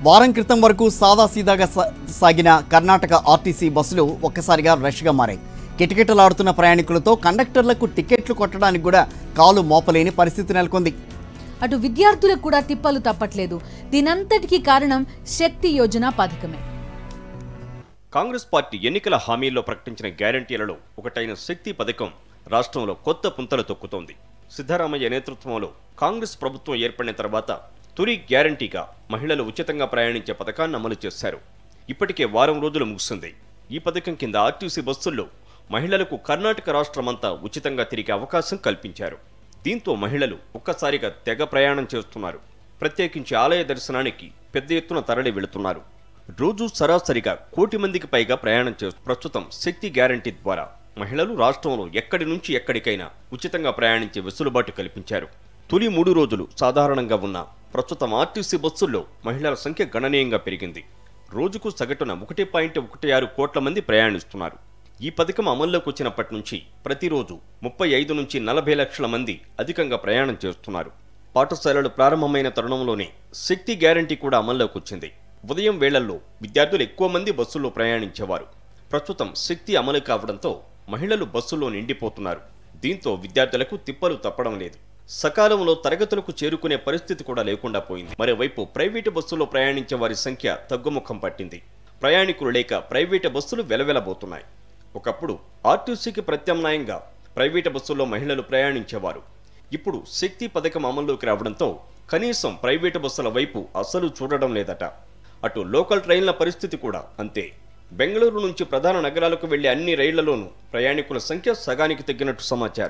వారం క్రితం వరకు సాదాసీదాగా సాగిన కర్ణాటక ఆర్టీసీ బస్సులు ఒక్కసారిగా రష్గా మారాయి. కిటకిటలాడుతున్న ప్రయాణికులతో కండక్టర్లకు టికెట్లు కొట్టడానికి కూడా కాలు మోపలేని పరిస్థితి నెలకొంది. అటు విద్యార్థులకు కూడా తిప్పలు తప్పట్లేదు. దీనంతటికీ కారణం శక్తి యోజన పథకమే. కాంగ్రెస్ పార్టీ ఎన్నికల హామీల్లో ప్రకటించిన గ్యారంటీలలో ఒకటైన శక్తి పథకం రాష్ట్రంలో కొత్త పుంతలు తొక్కుతోంది. సిద్ధరామయ్య నేతృత్వంలో కాంగ్రెస్ ప్రభుత్వం ఏర్పడిన తర్వాత తొలి గ్యారంటీగా మహిళలు ఉచితంగా ప్రయాణించే పథకాన్ని అమలు చేశారు. ఇప్పటికే వారం రోజులు ముగిసింది. ఈ పథకం కింద ఆర్టీసీ బస్సుల్లో మహిళలకు కర్ణాటక రాష్ట్రమంతా ఉచితంగా తిరిగే అవకాశం కల్పించారు. దీంతో మహిళలు ఒక్కసారిగా తెగ ప్రయాణం చేస్తున్నారు. ప్రత్యేకించి ఆలయ దర్శనానికి పెద్ద ఎత్తున తరలి వెళుతున్నారు. రోజు సరాసరిగా 1 కోటి మందికి పైగా ప్రయాణం చేస్తూ ప్రస్తుతం శక్తి గ్యారంటీ ద్వారా మహిళలు రాష్ట్రంలో ఎక్కడి నుంచి ఎక్కడికైనా ఉచితంగా ప్రయాణించే వెసులుబాటు కల్పించారు. తొలి 3 రోజులు సాధారణంగా ఉన్న ప్రస్తుతం ఆర్టీసీ బస్సుల్లో మహిళల సంఖ్య గణనీయంగా పెరిగింది. రోజుకు సగటున 1.16 కోట్ల మంది ప్రయాణిస్తున్నారు. ఈ పథకం అమల్లోకి వచ్చినప్పటి నుంచి ప్రతిరోజు 35 నుంచి 40 లక్షల మంది అధికంగా ప్రయాణం చేస్తున్నారు. పాఠశాలలు ప్రారంభమైన తరుణంలోనే శక్తి గ్యారంటీ కూడా అమల్లోకి వచ్చింది. ఉదయం వేళల్లో విద్యార్థులు ఎక్కువ మంది బస్సుల్లో ప్రయాణించేవారు. ప్రస్తుతం శక్తి అమలు కావడంతో మహిళలు బస్సుల్లో నిండిపోతున్నారు. దీంతో విద్యార్థులకు తిప్పలు తప్పడం లేదు. సకాలంలో తరగతులకు చేరుకునే పరిస్థితి కూడా లేకుండా పోయింది. మరోవైపు ప్రైవేటు బస్సుల్లో ప్రయాణించే వారి సంఖ్య తగ్గుముఖం పట్టింది. ప్రయాణికులు లేక ప్రైవేటు బస్సులు వెలవెలబోతున్నాయి. ఒకప్పుడు ఆర్టీసీకి ప్రత్యామ్నాయంగా ప్రైవేటు బస్సుల్లో మహిళలు ప్రయాణించేవారు. ఇప్పుడు శక్తి పథకం అమల్లోకి రావడంతో కనీసం ప్రైవేటు బస్సుల వైపు అస్సలు చూడడం లేదట. అటు లోకల్ ట్రైన్ల పరిస్థితి కూడా అంతే. బెంగళూరు నుంచి ప్రధాన నగరాలకు వెళ్లే అన్ని రైళ్లలోనూ ప్రయాణికుల సంఖ్య సగానికి తగ్గినట్టు సమాచారం.